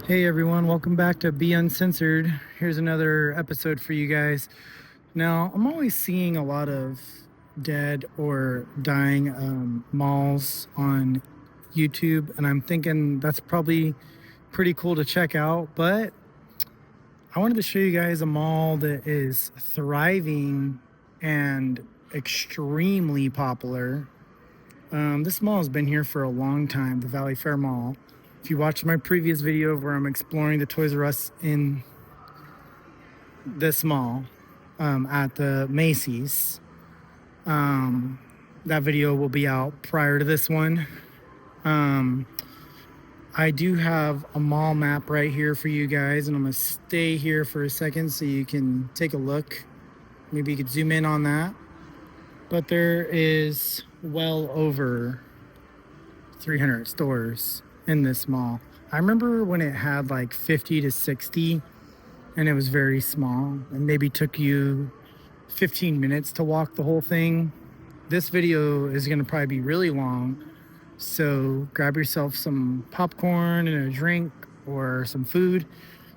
Hey everyone, welcome back to Be Uncensored. Here's another episode for you guys. Now, I'm always seeing a lot of dead or dying malls on YouTube, and I'm thinking that's probably pretty cool to check out. But I wanted to show you guys a mall that is thriving and extremely popular. This mall has been here for a long time, the Valley Fair Mall. If you watched my previous video where I'm exploring the Toys R Us in this mall at the Macy's, that video will be out prior to this one. I do have a mall map right here for you guys, and I'm going to stay here for a second so you can take a look. Maybe you could zoom in on that. But there is well over 300 stores in this mall. I remember when it had like 50 to 60 and it was very small and maybe took you 15 minutes to walk the whole thing. This video is going to probably be really long, so grab yourself some popcorn and a drink or some food,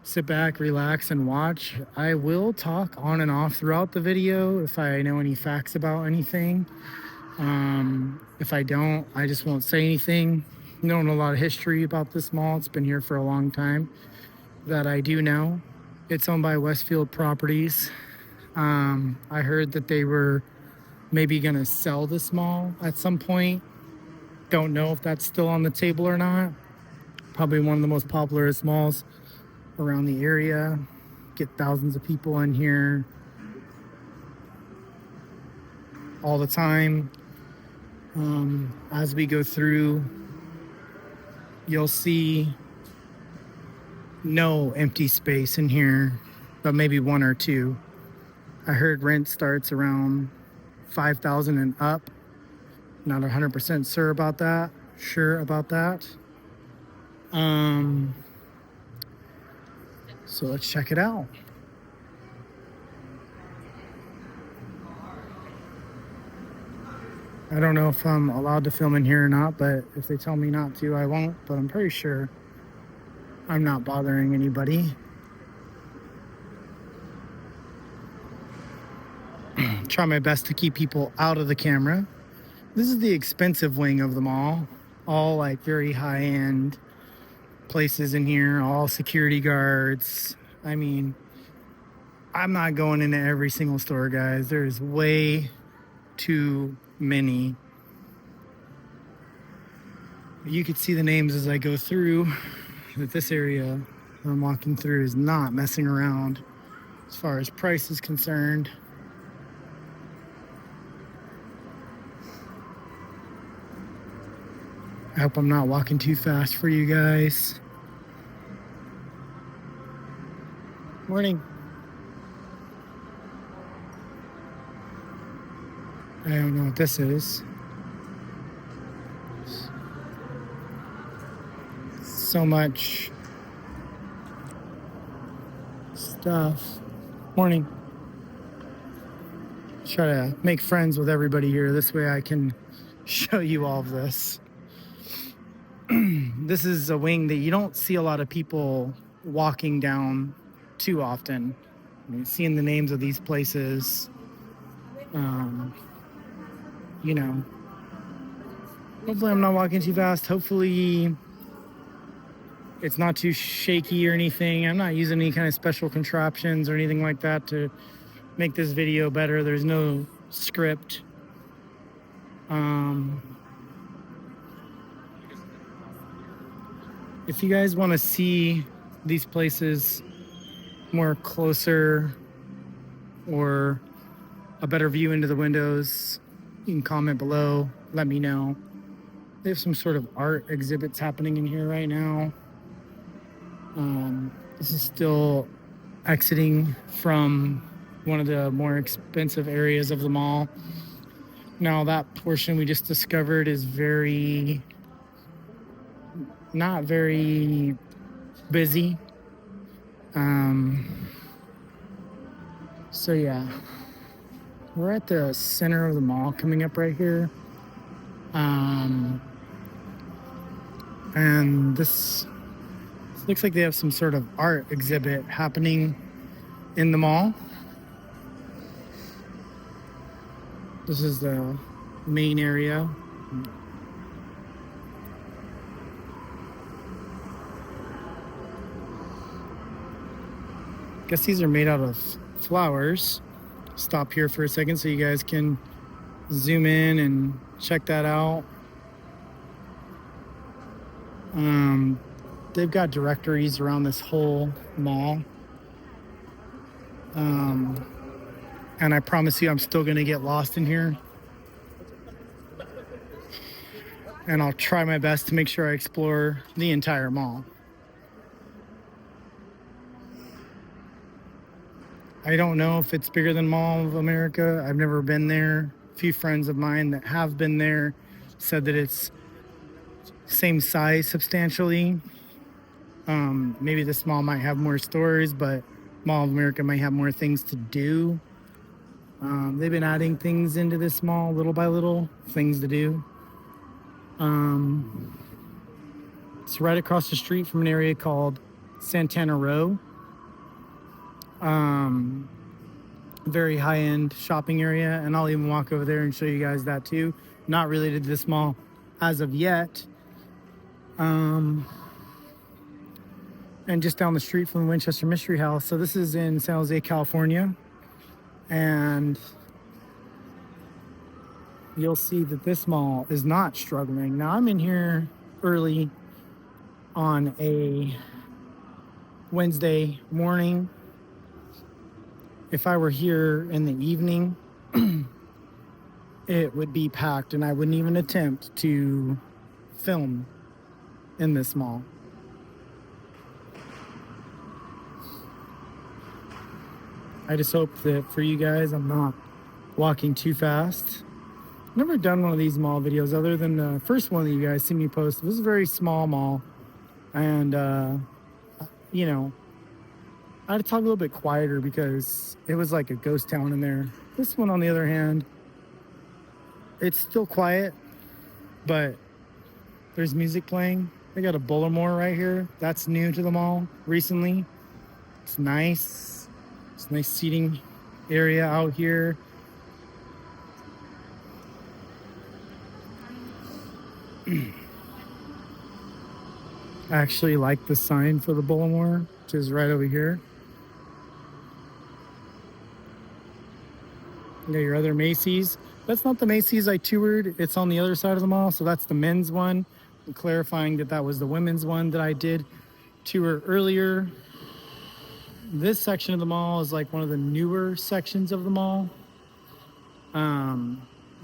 sit back, relax, and watch. I will talk on and off throughout the video if I know any facts about anything. If I don't, I just won't say anything. Knowing a lot of history about this mall, it's been here for a long time, that I do know. It's owned by Westfield Properties. I heard that they were maybe gonna sell this mall at some point. Don't know if that's still on the table or not. Probably one of the most popular malls around the area. Get thousands of people in here all the time. As we go through, you'll see no empty space in here, but maybe one or two. I heard rent starts around $5,000 and up. Not 100% sure about that. So let's check it out. I don't know if I'm allowed to film in here or not, but if they tell me not to, I won't. But I'm pretty sure I'm not bothering anybody. Try my best to keep people out of the camera. This is the expensive wing of the mall. All like very high-end places in here, all security guards. I mean, I'm not going into every single store, guys. There's way too many. You could see the names as I go through, that this area I'm walking through is not messing around as far as price is concerned. I hope I'm not walking too fast for you guys. Morning. I don't know what this is. So much stuff. Morning. Try to make friends with everybody here. This way I can show you all of this. This is a wing that you don't see a lot of people walking down too often. I mean, seeing the names of these places, you know, hopefully I'm not walking too fast. Hopefully it's not too shaky or anything. I'm not using any kind of special contraptions or anything like that to make this video better. There's no script. If you guys want to see these places more closer or a better view into the windows, you can comment below, let me know. They have some sort of art exhibits happening in here right now. This is still exiting from one of the more expensive areas of the mall. Now that portion we just discovered is not very busy. So yeah, we're at the center of the mall coming up right here. And this Looks like they have some sort of art exhibit happening in the mall. This is the main area. Guess these are made out of flowers. Stop here for a second so you guys can zoom in and check that out. They've got directories around this whole mall. And I promise you I'm still gonna get lost in here. And I'll try my best to make sure I explore the entire mall. I don't know if it's bigger than Mall of America. I've never been there. A few friends of mine that have been there said that it's same size substantially. Maybe this mall might have more stores, but Mall of America might have more things to do. They've been adding things into this mall little by little, things to do. It's right across the street from an area called Santana Row. Very high-end shopping area, and I'll even walk over there and show you guys that too. Not related to this mall as of yet. And just down the street from the Winchester Mystery House. So this is in San Jose, California. And you'll see that this mall is not struggling. Now I'm in here early on a Wednesday morning. If I were here in the evening, it would be packed and I wouldn't even attempt to film in this mall. I just hope that for you guys, I'm not walking too fast. Never done one of these mall videos other than the first one that you guys see me post. This is a very small mall. And, you know, I had to talk a little bit quieter because it was like a ghost town in there. This one, on the other hand, it's still quiet, but there's music playing. They got a Bullimore right here. That's new to the mall recently. It's nice. It's a nice seating area out here. I actually like the sign for the Bullimore, which is right over here. You got your other Macy's. That's not the Macy's I toured. It's on the other side of the mall, so that's the men's one. I'm clarifying that that was the women's one that I did tour earlier. This section of the mall is like one of the newer sections of the mall.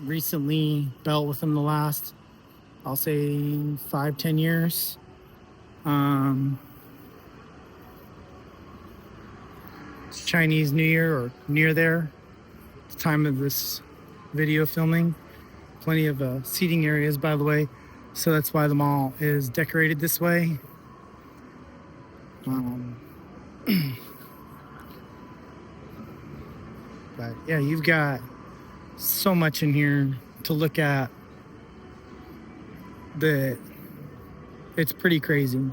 Recently built within the last, I'll say 5-10 years. It's Chinese New Year or near there. At the time of this video filming. Plenty of seating areas, by the way. So that's why the mall is decorated this way. But yeah, you've got so much in here to look at that it's pretty crazy.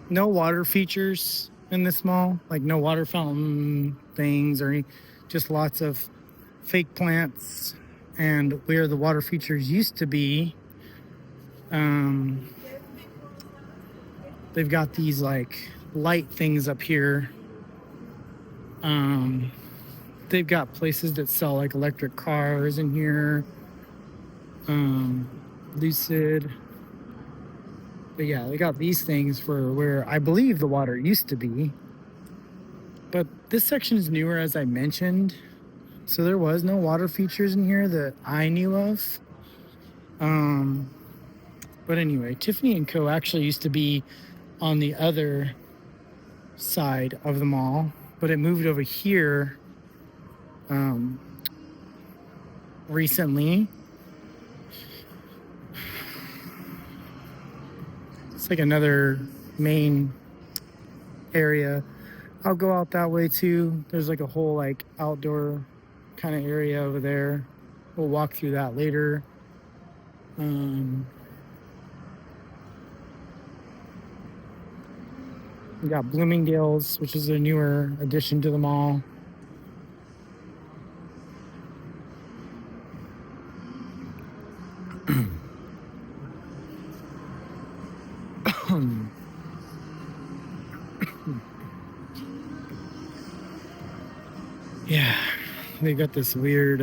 No water features in this mall, like no water fountain things or any, just lots of fake plants. And where the water features used to be, they've got these like light things up here. They've got places that sell like electric cars in here. Lucid. But yeah, they got these things for where I believe the water used to be. But this section is newer, as I mentioned. So there was no water features in here that I knew of. But anyway, Tiffany & Co. actually used to be on the other side of the mall, but it moved over here recently. It's like another main area. I'll go out that way too. There's like a whole like outdoor kind of area over there. We'll walk through that later. We got Bloomingdale's, which is a newer addition to the mall. Yeah, they got this weird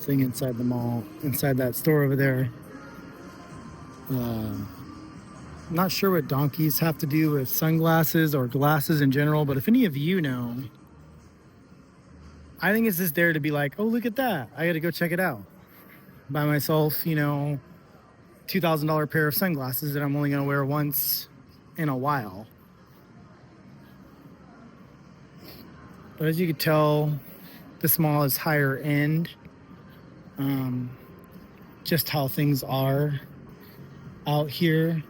thing inside the mall, inside that store over there. I'm not sure what donkeys have to do with sunglasses or glasses in general, but if any of you know, I think it's just there to be like, oh, look at that. I got to go check it out. Buy myself, $2,000 pair of sunglasses that I'm only going to wear once in a while. But as you can tell, this mall is higher end. Just how things are out here.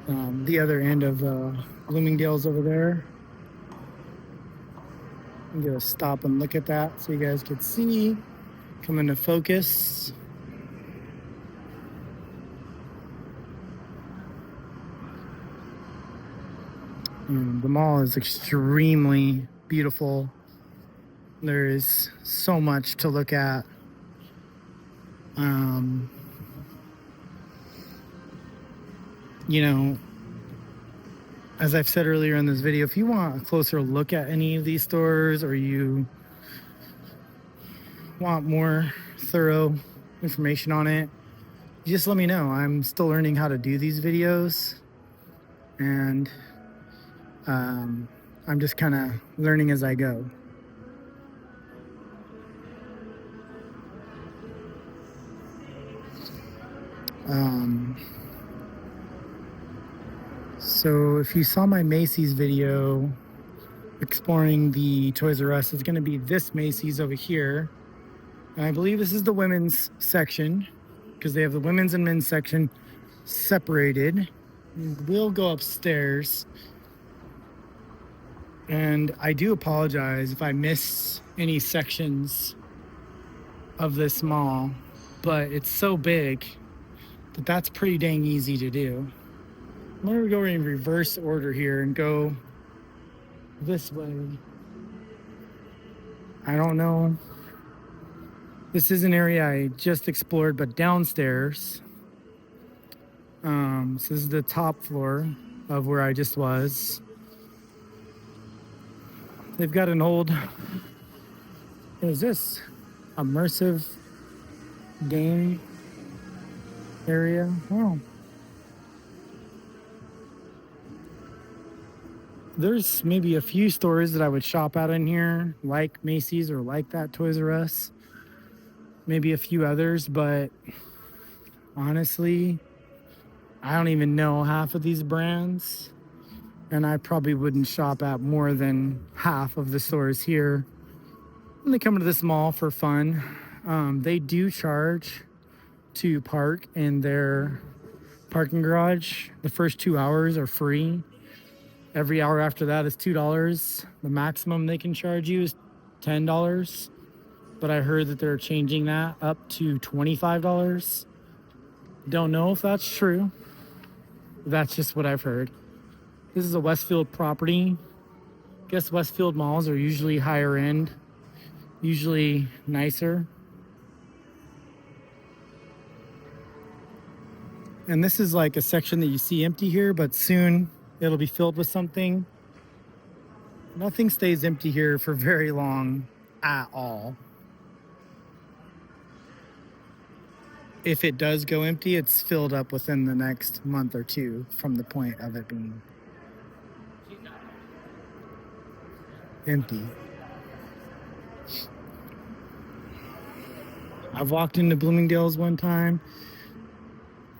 The other end of Bloomingdale's over there. I'm gonna stop and look at that so you guys can see. Come into focus. The mall is extremely beautiful. There is so much to look at. As I've said earlier in this video, if you want a closer look at any of these stores or you want more thorough information on it, just let me know. I'm still learning how to do these videos, and I'm just kind of learning as I go. So if you saw my Macy's video exploring the Toys R Us, it's going to be this Macy's over here. And I believe this is the women's section because they have the women's and men's section separated. We'll go upstairs. And I do apologize if I miss any sections of this mall, but it's so big that that's pretty dang easy to do. I'm going to go in reverse order here and go this way. I don't know. This is an area I just explored, but downstairs. So this is the top floor of where I just was. They've got an old, what is this? Immersive game area. Wow. There's maybe a few stores that I would shop at in here, like Macy's or like that Toys R Us. Maybe a few others, but honestly, I don't even know half of these brands. And I probably wouldn't shop at more than half of the stores here. When they come to this mall for fun, they do charge to park in their parking garage. The first 2 hours are free. Every hour after that is $2. The maximum they can charge you is $10. But I heard that they're changing that up to $25. Don't know if that's true. That's just what I've heard. This is a Westfield property. I guess Westfield malls are usually higher end, usually nicer. And this is like a section that you see empty here, but soon it'll be filled with something. Nothing stays empty here for very long at all. If it does go empty, it's filled up within the next month or two from the point of it being empty. I've walked into Bloomingdale's one time,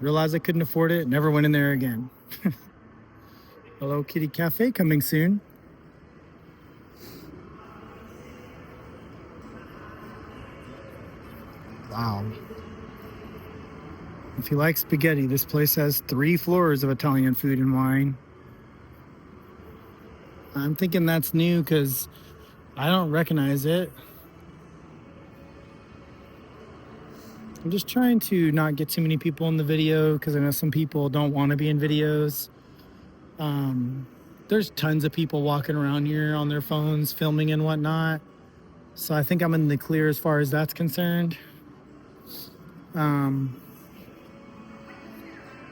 realized I couldn't afford it, never went in there again. Hello Kitty Cafe coming soon. Wow. If you like spaghetti, this place has 3 floors of Italian food and wine. I'm thinking that's new because I don't recognize it. I'm just trying to not get too many people in the video because I know some people don't want to be in videos. There's tons of people walking around here on their phones, filming and whatnot. So I think I'm in the clear as far as that's concerned. We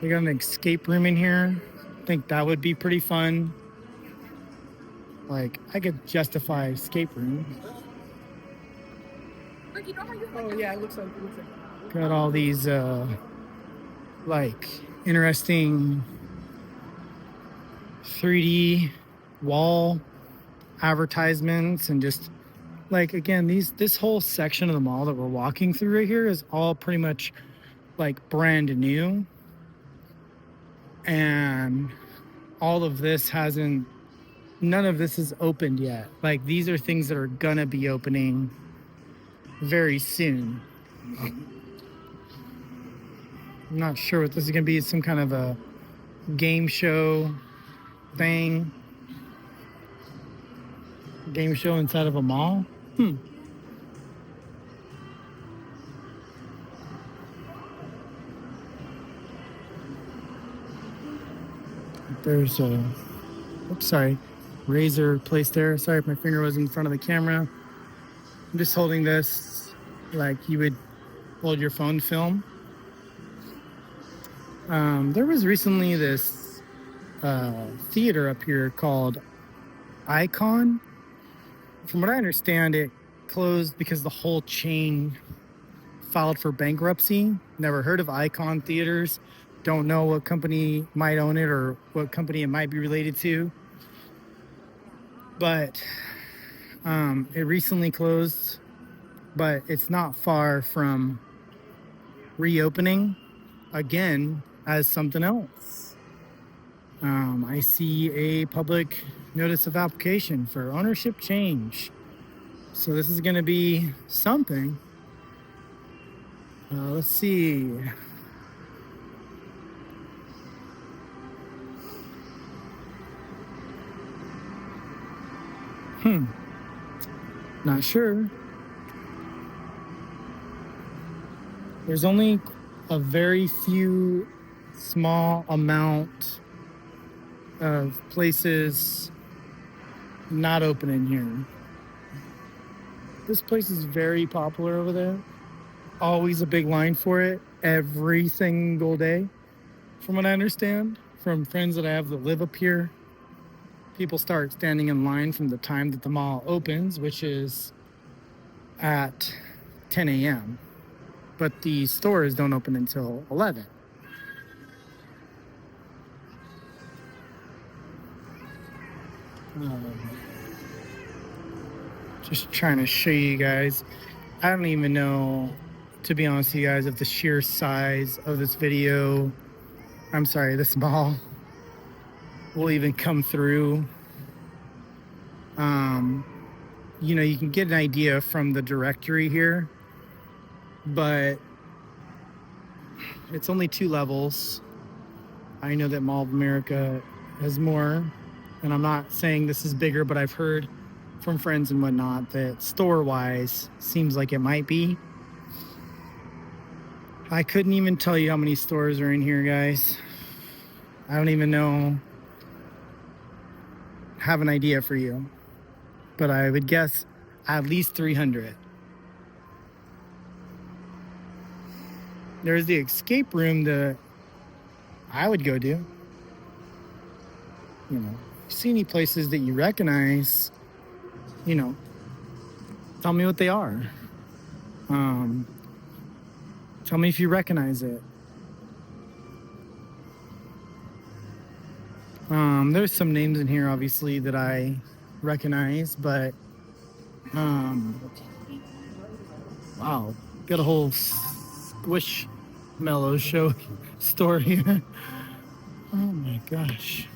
got an escape room in here. I think that would be pretty fun. Like, I could justify escape room. Oh yeah, it looks like. Got all these like interesting 3D wall advertisements, and just like, again, this whole section of the mall that we're walking through right here is all pretty much like brand new, and all of this none of this is opened yet. Like, these are things that are gonna be opening very soon. I'm not sure what this is gonna be. It's some kind of a game show thing. Game show inside of a mall? There's a, oops, sorry, razor placed there. Sorry if my finger was in front of the camera. I'm just holding this like you would hold your phone to film. There was recently this theater up here called Icon. From what I understand, it closed because the whole chain filed for bankruptcy. Never heard of Icon Theaters. Don't know what company might own it or what company it might be related to. But it recently closed, but it's not far from reopening again as something else. I see a public notice of application for ownership change. So this is going to be something. Let's see. Not sure. There's only a very few small amount of places not open in here. This place is very popular over there. Always a big line for it every single day. From what I understand, from friends that I have that live up here, people start standing in line from the time that the mall opens, which is at 10 a.m. But the stores don't open until 11. Just trying to show you guys. I don't even know, to be honest with you guys, if the sheer size of this video, I'm sorry, this mall will even come through. You know, you can get an idea from the directory here, but it's only 2 levels. I know that Mall of America has more, and I'm not saying this is bigger, but I've heard from friends and whatnot that store-wise seems like it might be. I couldn't even tell you how many stores are in here, guys. I don't even know, have an idea for you, but I would guess at least 300. There's the escape room that I would go to. You know, see any places that you recognize, you know, tell me what they are. Tell me if you recognize it. There's some names in here, obviously, that I recognize, but wow, got a whole Squishmallow show store here. Oh my gosh.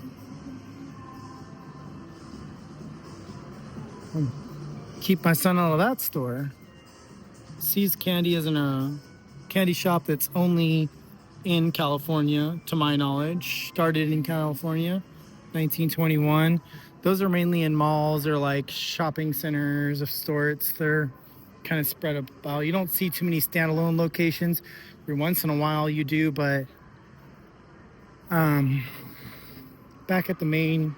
Keep my son out of that store. See's Candy isn't a candy shop that's only in California, to my knowledge. Started in California, 1921. Those are mainly in malls or like shopping centers of sorts. They're kind of spread about. You don't see too many standalone locations. Every once in a while you do, but back at the main,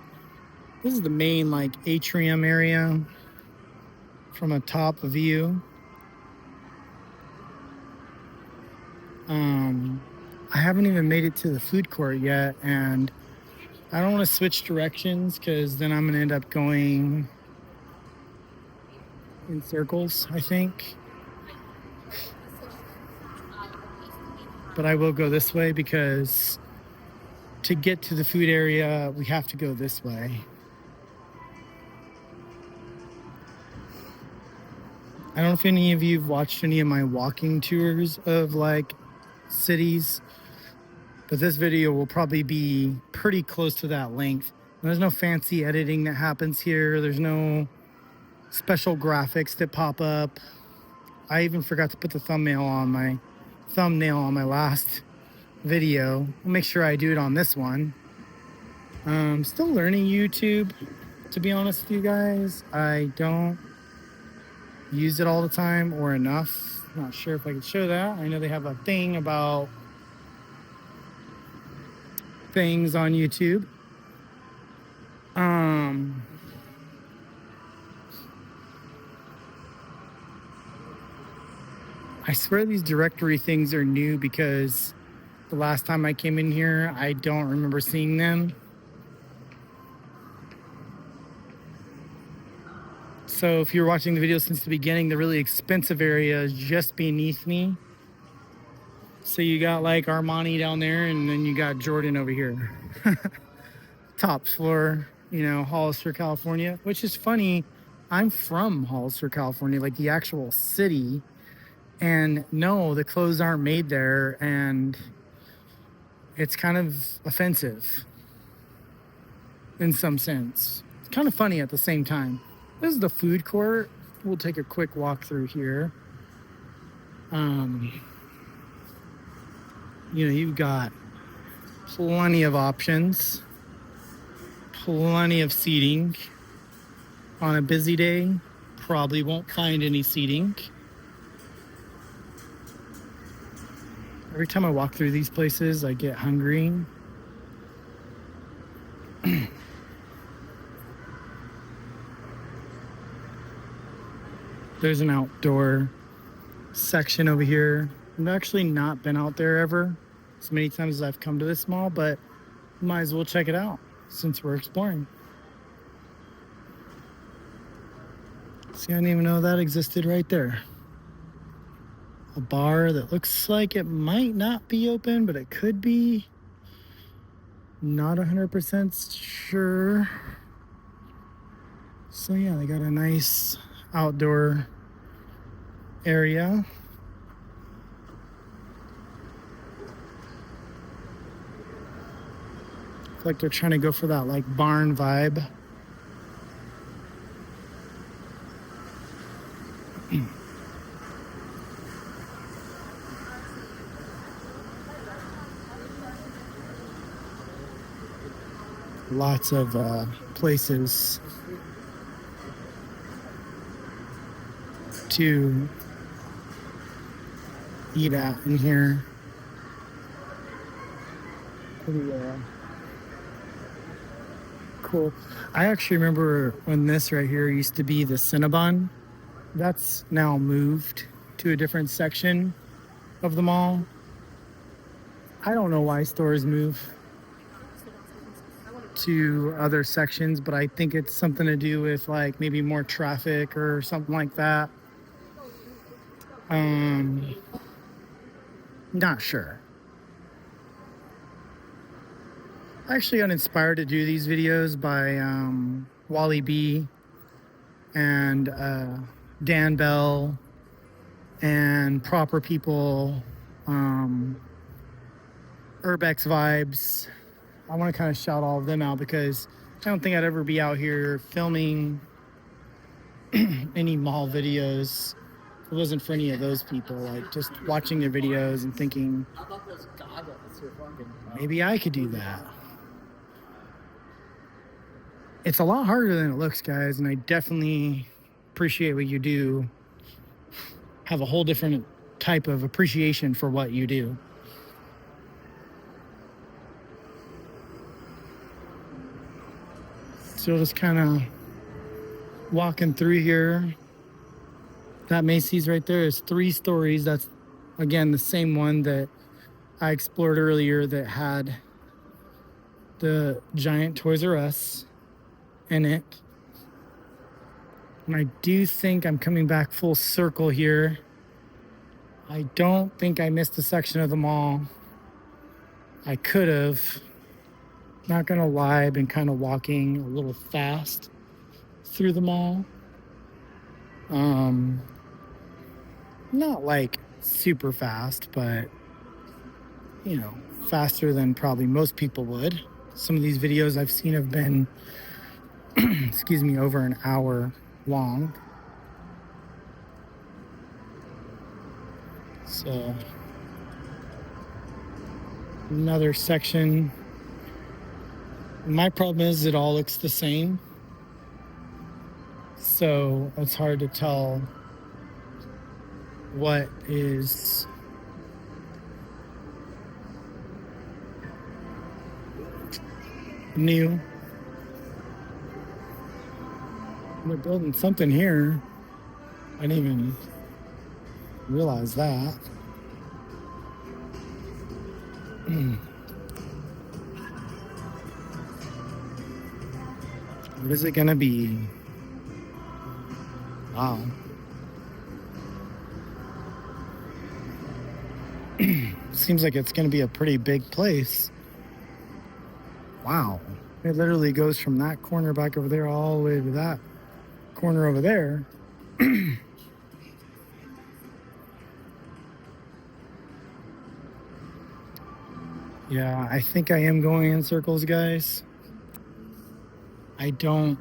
this is the main like atrium area from a top view. I haven't even made it to the food court yet, and I don't want to switch directions because then I'm going to end up going in circles, I think. But I will go this way because to get to the food area, we have to go this way. I don't know if any of you have watched any of my walking tours of like cities, but this video will probably be pretty close to that length. There's no fancy editing that happens here. There's no special graphics that pop up. I even forgot to put the thumbnail on my last video. I'll make sure I do it on this one. Still learning YouTube, to be honest with you guys. I don't use it all the time or enough. Not sure if I can show that. I know they have a thing about things on YouTube. I swear these directory things are new because the last time I came in here, I don't remember seeing them. So if you're watching the video since the beginning, the really expensive area is just beneath me. So you got like Armani down there, and then you got Jordan over here. Top floor, you know, Hollister, California, which is funny. I'm from Hollister, California, like the actual city. And no, the clothes aren't made there, and it's kind of offensive in some sense. It's kind of funny at the same time. This is the food court. We'll take a quick walk through here. You know, you've got plenty of options, plenty of seating. On a busy day, probably won't find any seating. Every time I walk through these places, I get hungry. There's an outdoor section over here. I've actually not been out there ever, as many times as I've come to this mall, but might as well check it out since we're exploring. See, I didn't even know that existed right there. A bar that looks like it might not be open, but it could be. Not 100% sure. So yeah, they got a nice outdoor area. Looks like they're trying to go for that like barn vibe. Lots of places to eat at in here. Pretty cool. I actually remember when this right here used to be the Cinnabon. That's now moved to a different section of the mall. I don't know why stores move to other sections, but I think it's something to do with like maybe more traffic or something like that. Not sure. I actually got inspired to do these videos by Wally B and Dan Bell and Proper People, Urbex Vibes. I want to kind of shout all of them out because I don't think I'd ever be out here filming any mall videos if it wasn't for any of those people. Like just watching their videos and thinking, maybe I could do that. It's a lot harder than it looks, guys, and I definitely appreciate what you do. have a whole different type of appreciation for what you do. So just kind of walking through here. That Macy's right there is 3 stories. That's, again, the same one that I explored earlier that had the giant Toys R Us in it. And I do think I'm coming back full circle here. I don't think I missed a section of the mall. I could have. Not gonna lie, I've been kind of walking a little fast through the mall. Not like super fast, but you know, faster than probably most people would. Some of these videos I've seen have been, excuse me, over an hour long. So, another section. My problem is it all looks the same. So, it's hard to tell what is new. They're building something here. I didn't even realize that. What is it gonna be? Wow. Seems like it's gonna be a pretty big place. Wow. It literally goes from that corner back over there all the way to that corner over there. Yeah, I think I am going in circles, guys. I couldn't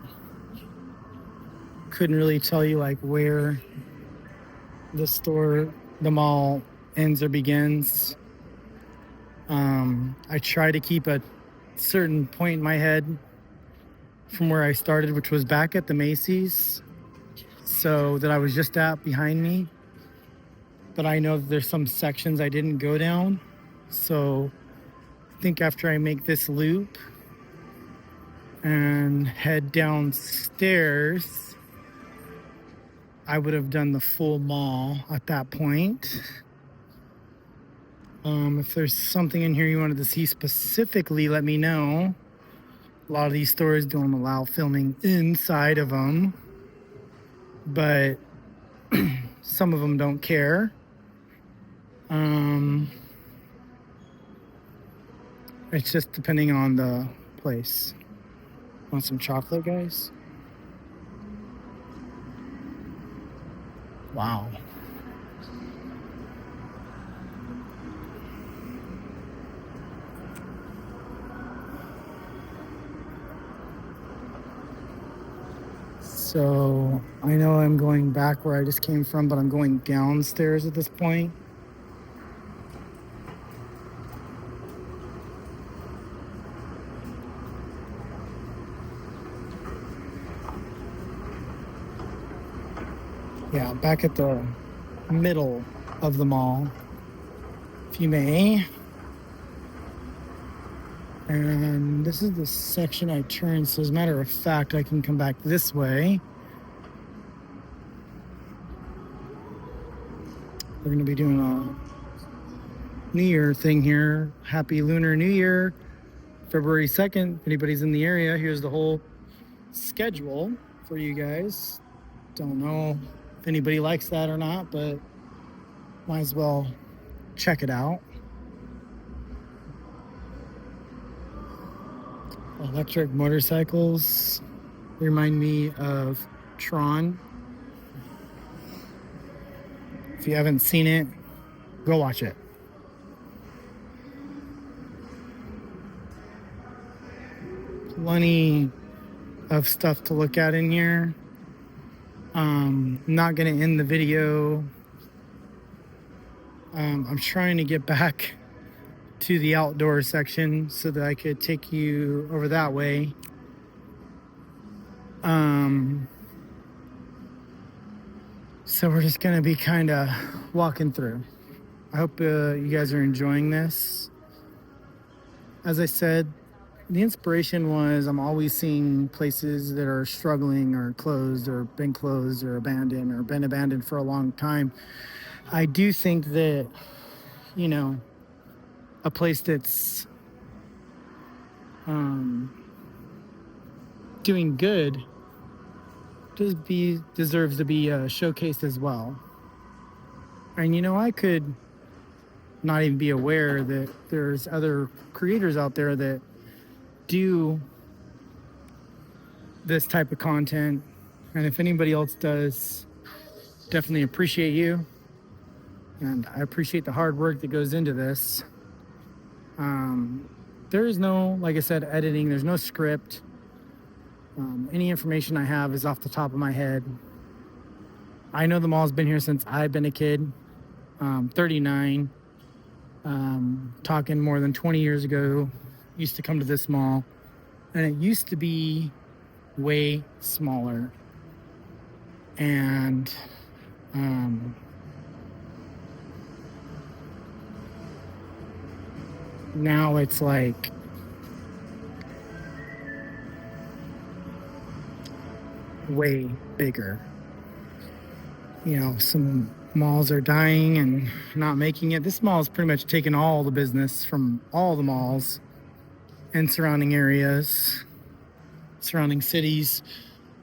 really tell you like where the mall ends or begins. I try to keep a certain point in my head from where I started, which was back at the Macy's, so that I was just at behind me. But I know that there's some sections I didn't go down. So I think after I make this loop and head downstairs, I would have done the full mall at that point. If there's something in here you wanted to see specifically, let me know. A lot of these stores don't allow filming inside of them, but some of them don't care. It's just depending on the place. Want some chocolate, guys? Wow. So I know I'm going back where I just came from, but I'm going downstairs at this point. Yeah, back at the middle of the mall, if you may. And this is the section I turned, so as a matter of fact, I can come back this way. We're going to be doing a New Year thing here. Happy Lunar New Year, February 2nd. If anybody's in the area, here's the whole schedule for you guys. Don't know if anybody likes that or not, but might as well check it out. Electric motorcycles remind me of Tron. If you haven't seen it, go watch it. Plenty of stuff to look at in here. Not gonna end the video. I'm trying to get back to the outdoor section so that I could take you over that way. So we're just going to be kind of walking through. I hope you guys are enjoying this. As I said, the inspiration was I'm always seeing places that are struggling or closed or been abandoned for a long time. I do think that, you know, a place that's doing good deserves to be showcased as well. And, you know, I could not even be aware that there's other creators out there that do this type of content, and if anybody else does, definitely appreciate you, and I appreciate the hard work that goes into this. There is no, like I said, editing. There's no script. Any information I have is off the top of my head. I know the mall's been here since I've been a kid. 39, talking more than 20 years ago, used to come to this mall, and it used to be way smaller. And now it's like way bigger. You know, some malls are dying and not making it. This mall has pretty much taken all the business from all the malls and surrounding areas, surrounding cities.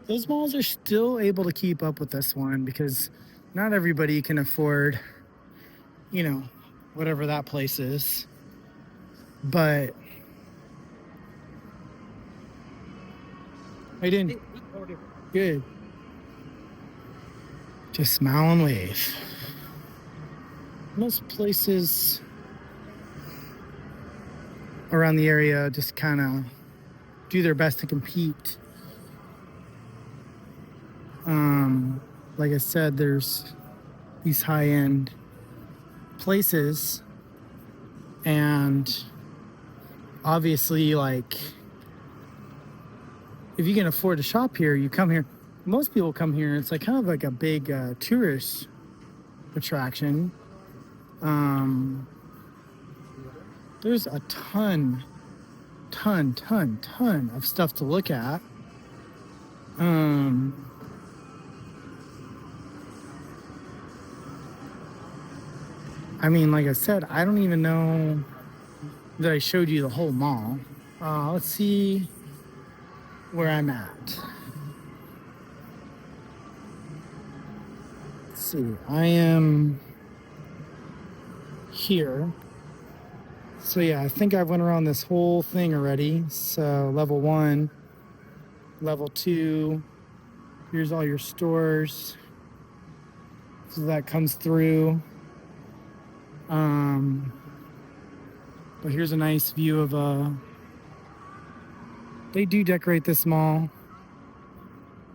Those malls are still able to keep up with this one because not everybody can afford, you know, whatever that place is. But I didn't. Good. Just smile and wave. Most places around the area just kind of do their best to compete. Like I said, there's these high-end places, and obviously, like, if you can afford to shop here, you come here. Most people come here. It's like kind of like a big tourist attraction. There's a ton of stuff to look at. I mean, like I said, I don't even know that I showed you the whole mall. Let's see where I'm at. Let's see. I am here. So yeah, I think I went around this whole thing already. So level 1, level 2. Here's all your stores. So that comes through. But here's a nice view of they do decorate this mall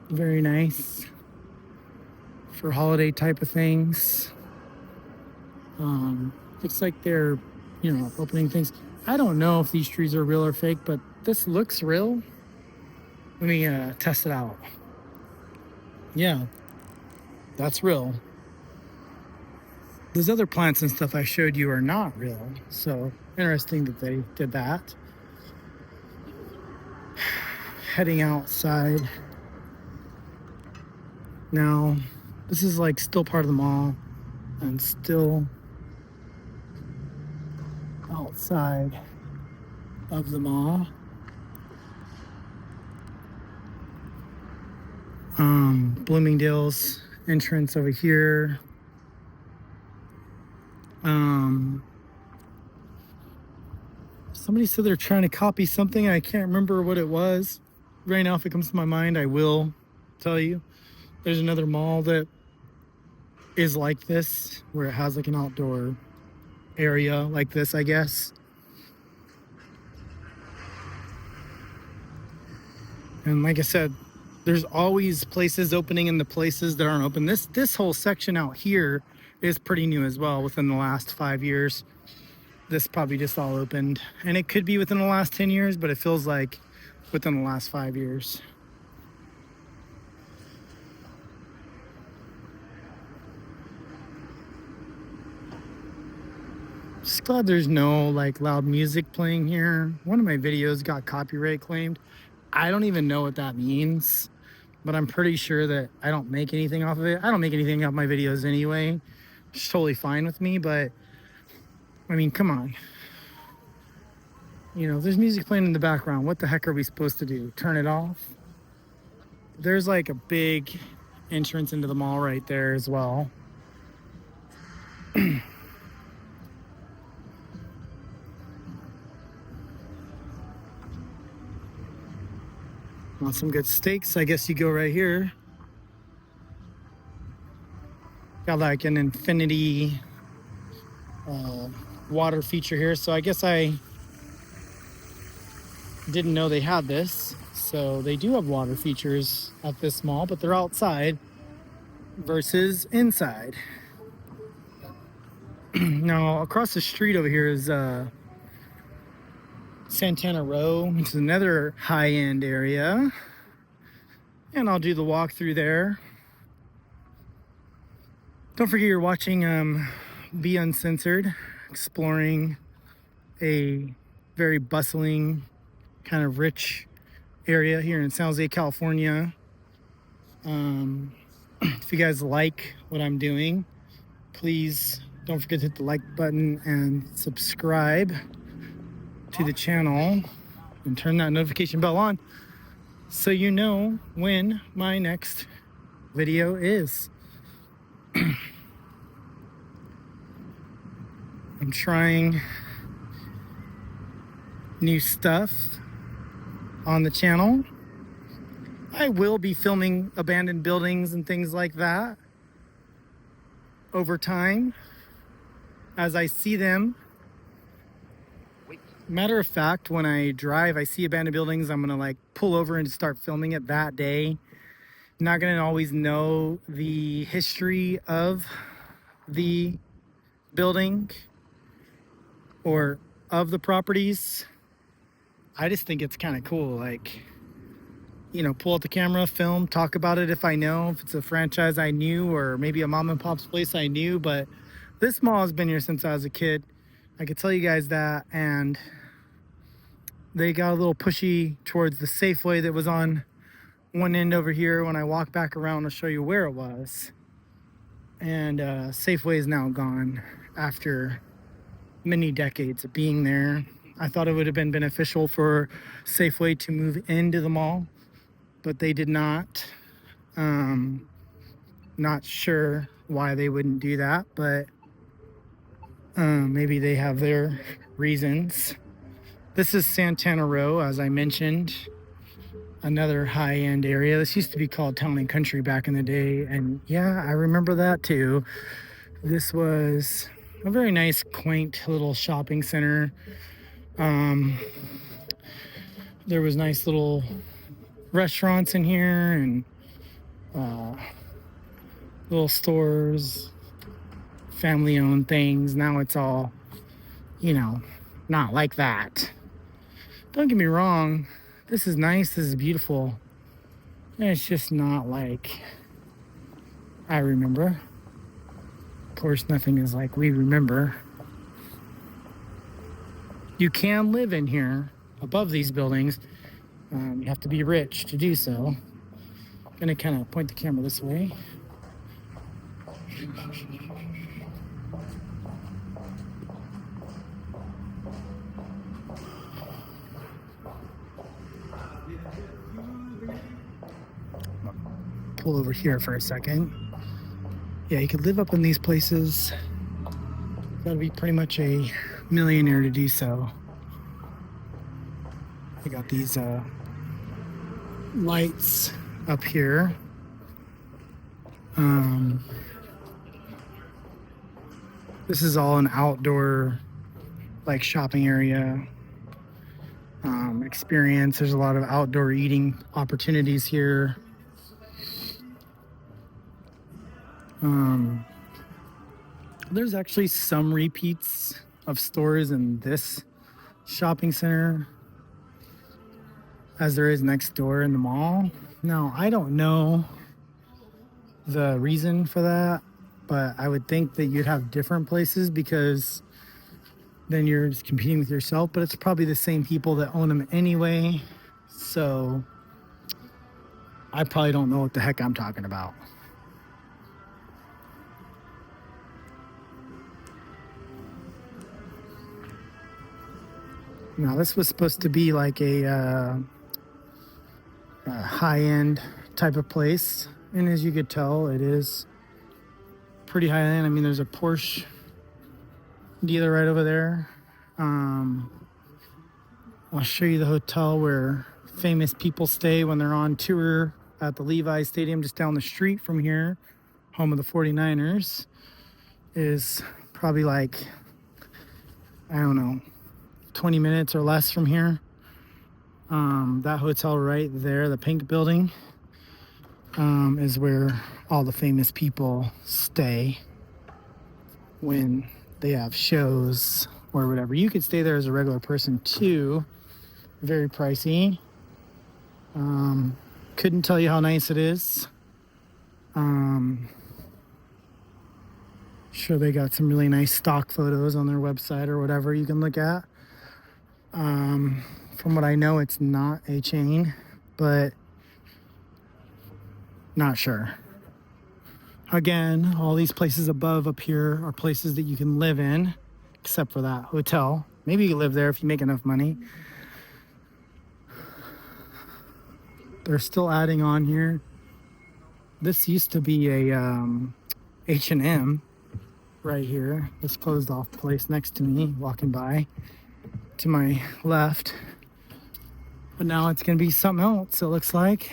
very nice for holiday type of things. Looks like they're, you know, opening things. I don't know if these trees are real or fake, but this looks real. Let me test it out. Yeah, that's real. Those other plants and stuff I showed you are not real. So interesting that they did that. Heading outside. Now, this is like still part of the mall and still outside of the mall. Bloomingdale's entrance over here. Somebody said they're trying to copy something. I can't remember what it was. Right now, if it comes to my mind, I will tell you. There's another mall that is like this, where it has like an outdoor area like this, I guess. And like I said, there's always places opening in the places that aren't open. This whole section out here is pretty new as well. Within the last 5 years, this probably just all opened, and it could be within the last 10 years, but it feels like within the last 5 years. Glad there's no like loud music playing here. One of my videos got copyright claimed. I don't even know what that means, but I'm pretty sure that I don't make anything off of it. I don't make anything off my videos anyway. It's totally fine with me, but I mean, come on. You know, there's music playing in the background. What the heck are we supposed to do? Turn it off? There's like a big entrance into the mall right there as well. Want some good steaks? I guess you go right here. Got like an infinity water feature here. So I guess I didn't know they had this. So they do have water features at this mall, but they're outside versus inside. Now across the street over here is Santana Row, which is another high-end area. And I'll do the walk through there. Don't forget you're watching Be Uncensored, exploring a very bustling, kind of rich area here in San Jose, California. If you guys like what I'm doing, please don't forget to hit the like button and subscribe to the channel and turn that notification bell on so you know when my next video is. I'm trying new stuff on the channel. I will be filming abandoned buildings and things like that over time as I see them. Matter of fact, when I drive, I see abandoned buildings, I'm gonna like pull over and start filming it that day. Not gonna always know the history of the building or of the properties. I just think it's kind of cool, like, you know, pull out the camera, film, talk about it if I know, if it's a franchise I knew or maybe a mom and pop's place I knew. But this mall has been here since I was a kid, I could tell you guys that. And they got a little pushy towards the Safeway that was on one end over here. When I walk back around, I'll show you where it was. And Safeway is now gone after many decades of being there. I thought it would have been beneficial for Safeway to move into the mall, but they did not. Not sure why they wouldn't do that, but maybe they have their reasons. This is Santana Row, as I mentioned, another high-end area. This used to be called Town and Country back in the day, and yeah, I remember that too. This was a very nice, quaint little shopping center. There was nice little restaurants in here and little stores, family-owned things. Now it's all, you know, not like that. Don't get me wrong, this is nice, this is beautiful. And it's just not like I remember. Of course, nothing is like we remember. You can live in here above these buildings. You have to be rich to do so. I'm gonna kind of point the camera this way. Pull over here for a second. Yeah, you could live up in these places. Gotta be pretty much a millionaire to do so. I got these lights up here. This is all an outdoor like shopping area experience. There's a lot of outdoor eating opportunities here. There's actually some repeats of stores in this shopping center as there is next door in the mall. Now, I don't know the reason for that, but I would think that you'd have different places because then you're just competing with yourself, but it's probably the same people that own them anyway. So I probably don't know what the heck I'm talking about. Now, this was supposed to be like a high-end type of place, and as you could tell, it is pretty high-end. I mean, there's a Porsche dealer right over there. I'll show you the hotel where famous people stay when they're on tour at the Levi Stadium just down the street from here, home of the 49ers. Is probably like, I don't know, 20 minutes or less from here. That hotel right there, the pink building, is where all the famous people stay when they have shows or whatever. You could stay there as a regular person too. Very pricey. Couldn't tell you how nice it is. Sure, they got some really nice stock photos on their website or whatever you can look at. From what I know, it's not a chain, but not sure. Again, all these places above up here are places that you can live in, except for that hotel. Maybe you can live there if you make enough money. They're still adding on here. This used to be a H&M right here. This closed off place next to me, walking by to my left. But now it's going to be something else, it looks like.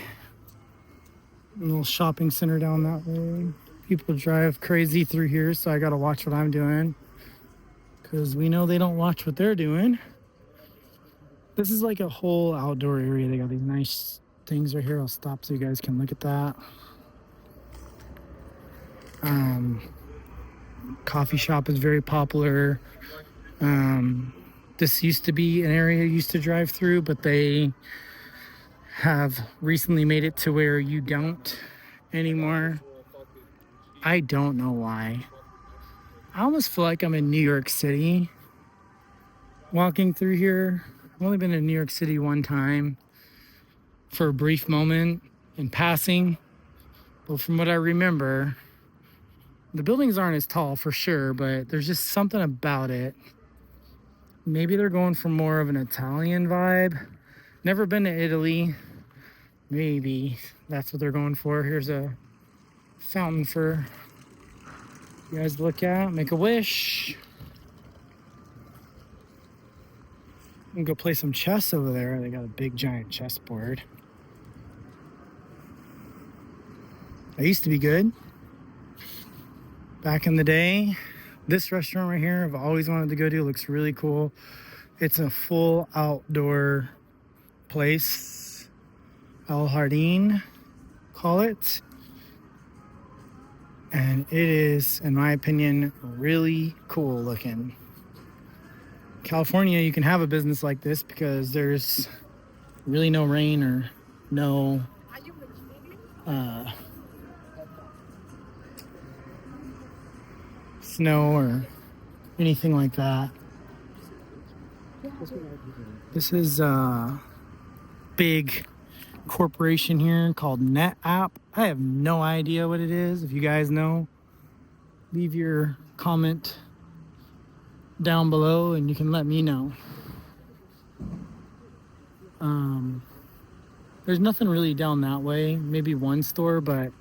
A little shopping center down that way. People drive crazy through here, so I got to watch what I'm doing, because we know they don't watch what they're doing. This is like a whole outdoor area. They got these nice things right here. I'll stop so you guys can look at that. Coffee shop is very popular. This used to be an area I used to drive through, but they have recently made it to where you don't anymore. I don't know why. I almost feel like I'm in New York City walking through here. I've only been in New York City one time for a brief moment in passing, but from what I remember, the buildings aren't as tall for sure, but there's just something about it. Maybe they're going for more of an Italian vibe. Never been to Italy. Maybe that's what they're going for. Here's a fountain for you guys to look at. Make a wish. And go play some chess over there. They got a big giant chessboard. I used to be good back in the day. This restaurant right here, I've always wanted to go to. It looks really cool. It's a full outdoor place. El Jardín, call it. And it is, in my opinion, really cool looking. California, you can have a business like this because there's really no rain or no snow or anything like that. This is a big corporation here called NetApp. I have no idea what it is. If you guys know, leave your comment down below and you can let me know. There's nothing really down that way. Maybe one store, but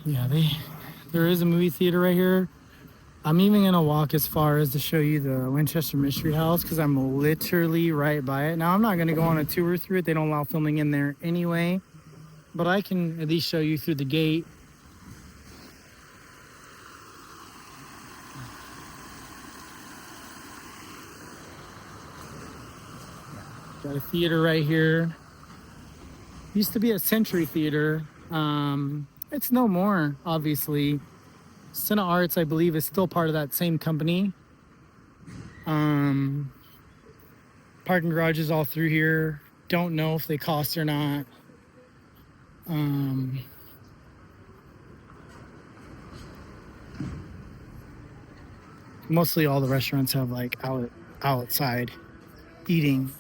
yeah, there is a movie theater right here. I'm even gonna walk as far as to show you the Winchester Mystery House because I'm literally right by it. Now I'm not gonna go on a tour through it. They don't allow filming in there anyway, but I can at least show you through the gate. Got a theater right here. Used to be a Century Theater. It's no more, obviously. Cine Arts, I believe, is still part of that same company. Parking garages all through here. Don't know if they cost or not. Mostly all the restaurants have like outside eating.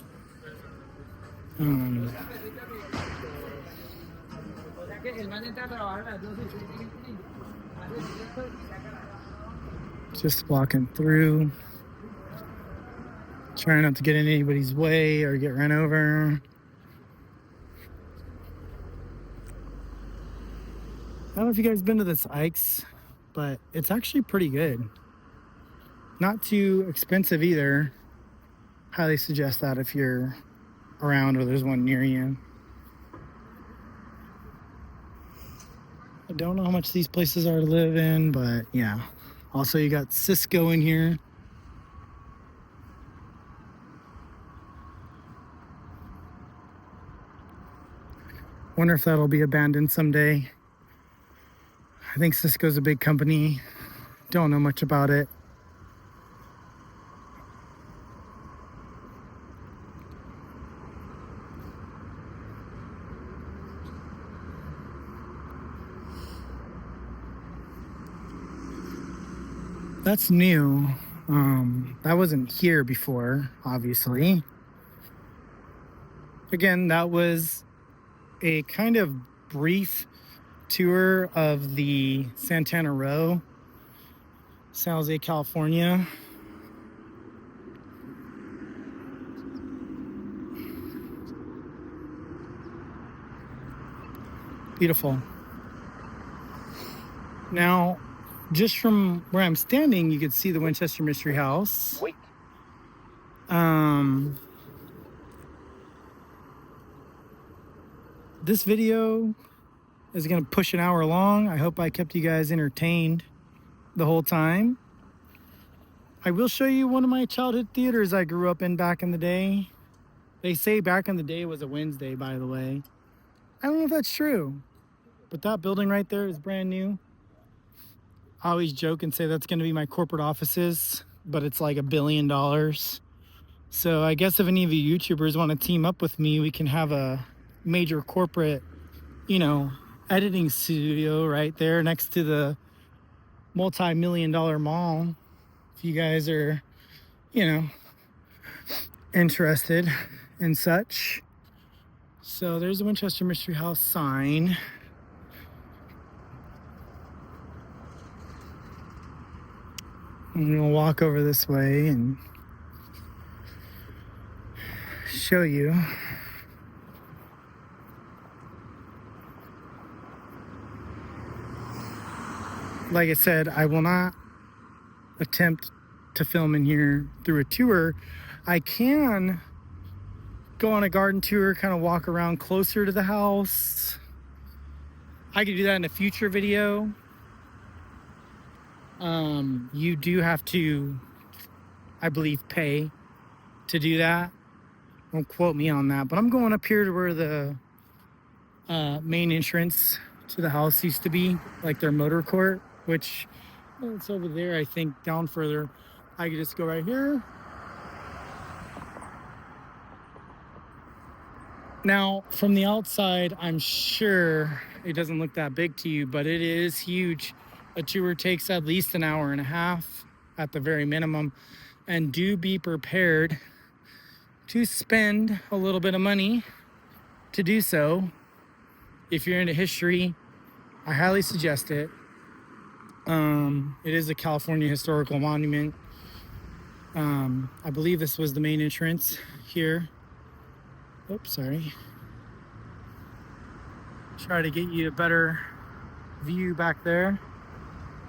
Just walking through, trying not to get in anybody's way or get run over. I don't know if you guys been to this Ike's, but it's actually pretty good. Not too expensive either. Highly suggest that if you're around or there's one near you. I don't know how much these places are to live in, but yeah. Also, you got Cisco in here. Wonder if that'll be abandoned someday. I think Cisco's a big company. Don't know much about it. That's new. That wasn't here before, obviously. Again, that was a kind of brief tour of the Santana Row, San Jose, California. Beautiful. Now, just from where I'm standing, you could see the Winchester Mystery House. Wait. This video is going to push an hour long. I hope I kept you guys entertained the whole time. I will show you one of my childhood theaters I grew up in back in the day. They say back in the day was a Wednesday, by the way. I don't know if that's true, but that building right there is brand new. I always joke and say that's going to be my corporate offices, but it's like $1 billion. So I guess if any of you YouTubers want to team up with me, we can have a major corporate, editing studio right there next to the multi-million-dollar mall. If you guys are, interested in such. So there's the Winchester Mystery House sign. I'm gonna walk over this way and show you. Like I said, I will not attempt to film in here through a tour. I can go on a garden tour, kind of walk around closer to the house. I could do that in a future video. You do have to, I believe, pay to do that. Don't quote me on that, but I'm going up here to where the main entrance to the house used to be, like their motor court, which it's over there, I think, down further. I could just go right here. Now, from the outside, I'm sure it doesn't look that big to you, but it is huge. A tour takes at least an hour and a half at the very minimum. And do be prepared to spend a little bit of money to do so. If you're into history, I highly suggest it. It is a California historical monument. I believe this was the main entrance here. Oops, sorry. Try to get you a better view back there.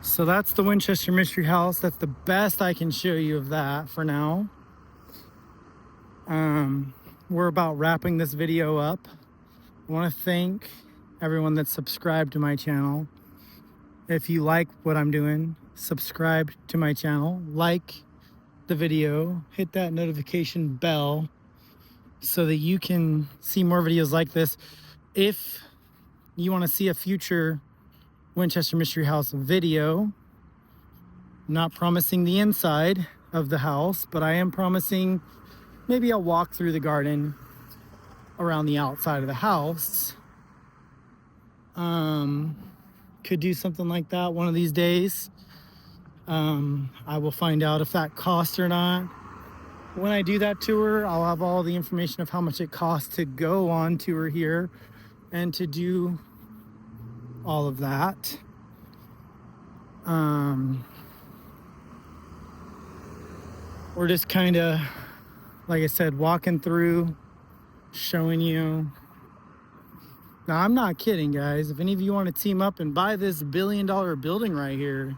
So that's the Winchester Mystery House. That's the best I can show you of that for now. We're about wrapping this video up. I want to thank everyone that's subscribed to my channel. If you like what I'm doing, subscribe to my channel, like the video, hit that notification bell so that you can see more videos like this. If you want to see a future Winchester Mystery House video, I'm not promising the inside of the house, but I am promising maybe I'll walk through the garden around the outside of the house. Could do something like that one of these days. I will find out if that costs or not. When I do that tour, I'll have all the information of how much it costs to go on tour here and to do all of that. We're just kind of, like I said, walking through, showing you. Now, I'm not kidding, guys. If any of you want to team up and buy this $1 billion building right here,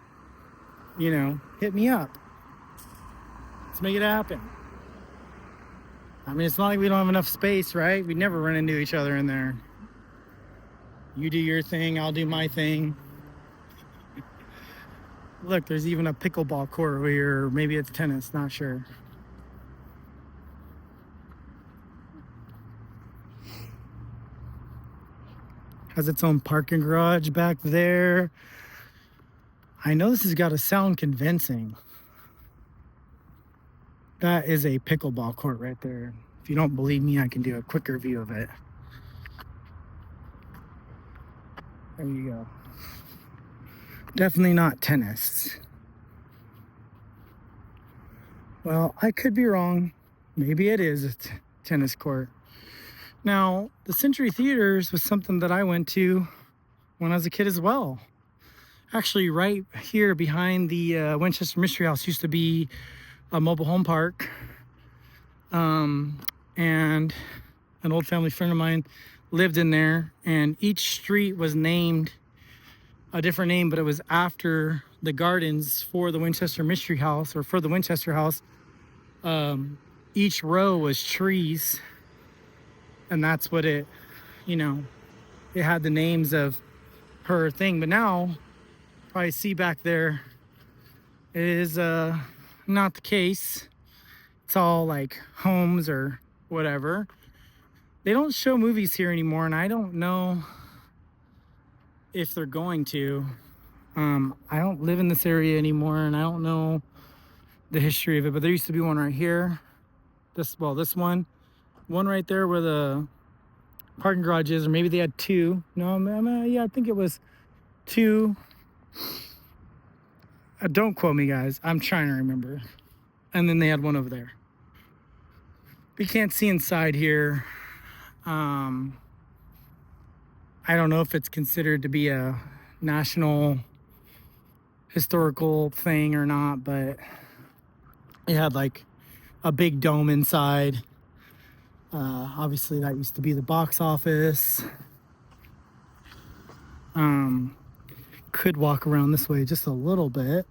you know, hit me up. Let's make it happen. I mean, it's not like we don't have enough space, right? We never run into each other in there. You do your thing, I'll do my thing. Look, there's even a pickleball court over here, or maybe it's tennis, not sure. Has its own parking garage back there. I know this has got to sound convincing. That is a pickleball court right there. If you don't believe me, I can do a quicker view of it. There you go. Definitely not tennis. Well, I could be wrong. Maybe it is a tennis court. Now, the Century Theaters was something that I went to when I was a kid as well. Actually, right here behind the Winchester Mystery House used to be a mobile home park. And an old family friend of mine lived in there, and each street was named a different name, but it was after the gardens for the Winchester Mystery House, or for the Winchester House. Each row was trees, and that's what it, you know, it had the names of her thing. But now, probably see back there, it is not the case. It's all like homes or whatever. They don't show movies here anymore, and I don't know if they're going to. I don't live in this area anymore, and I don't know the history of it, but there used to be one right here. This one right there where the parking garage is, or maybe they had two. No, yeah, I think it was two. Don't quote me, guys. I'm trying to remember. And then they had one over there. We can't see inside here. I don't know if it's considered to be a national historical thing or not, but it had like a big dome inside. Obviously that used to be the box office. Could walk around this way just a little bit.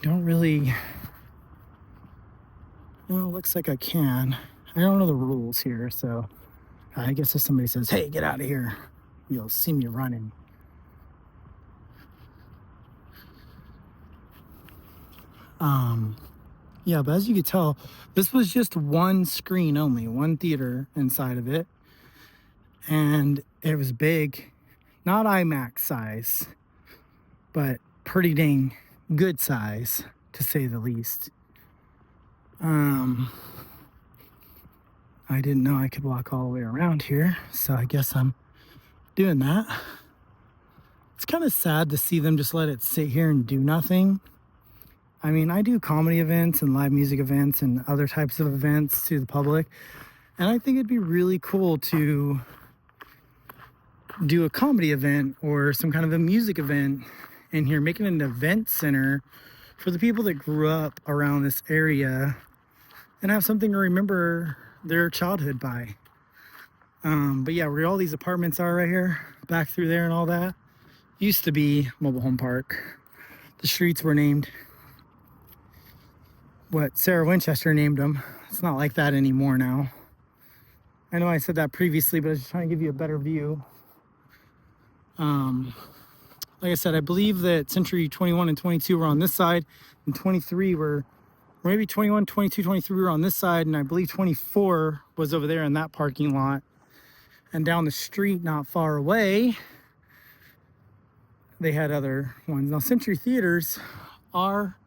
Don't really, well, looks like I can. I don't know the rules here, so I guess if somebody says, hey, get out of here, you'll see me running. Yeah, but as you can tell, this was just one screen only, one theater inside of it. And it was big, not IMAX size, but pretty dang good size, to say the least. I didn't know I could walk all the way around here, so I guess I'm doing that. It's kind of sad to see them just let it sit here and do nothing. I mean, I do comedy events and live music events and other types of events to the public, and I think it'd be really cool to do a comedy event or some kind of a music event in here, making an event center for the people that grew up around this area and have something to remember their childhood by. But yeah, where all these apartments are right here, back through there and all that, used to be mobile home park. The streets were named what Sarah Winchester named them. It's not like that anymore now. I know I said that previously, but I was just trying to give you a better view. Like I said, I believe that Century 21 and 22 were on this side, and 23 were, or maybe 21, 22, 23 were on this side, and I believe 24 was over there in that parking lot. And down the street, not far away, they had other ones. Now, Century Theaters are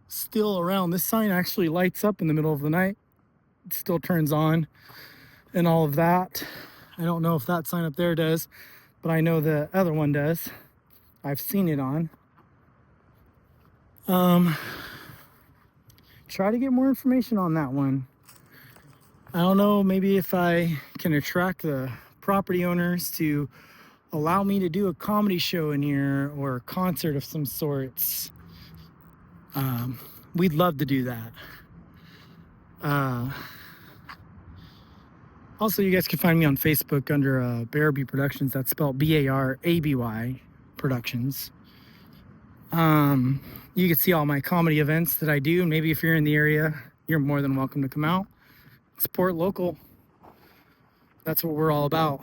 still around. This sign actually lights up in the middle of the night. It still turns on and all of that. I don't know if that sign up there does, but I know the other one does. I've seen it on. Try to get more information on that one. I don't know, maybe if I can attract the property owners to allow me to do a comedy show in here or a concert of some sorts. We'd love to do that. Also, you guys can find me on Facebook under Baraby Productions. That's spelled Baraby Productions. You can see all my comedy events that I do. And maybe if you're in the area, you're more than welcome to come out. Support local. That's what we're all about.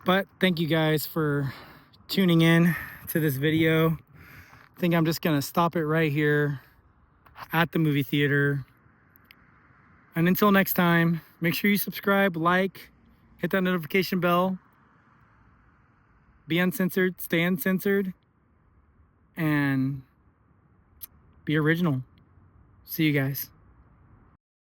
But thank you guys for tuning in to this video. I think I'm just gonna stop it right here at the movie theater. And until next time, make sure you subscribe, like, hit that notification bell. Be uncensored, stay uncensored, and be original. See you guys.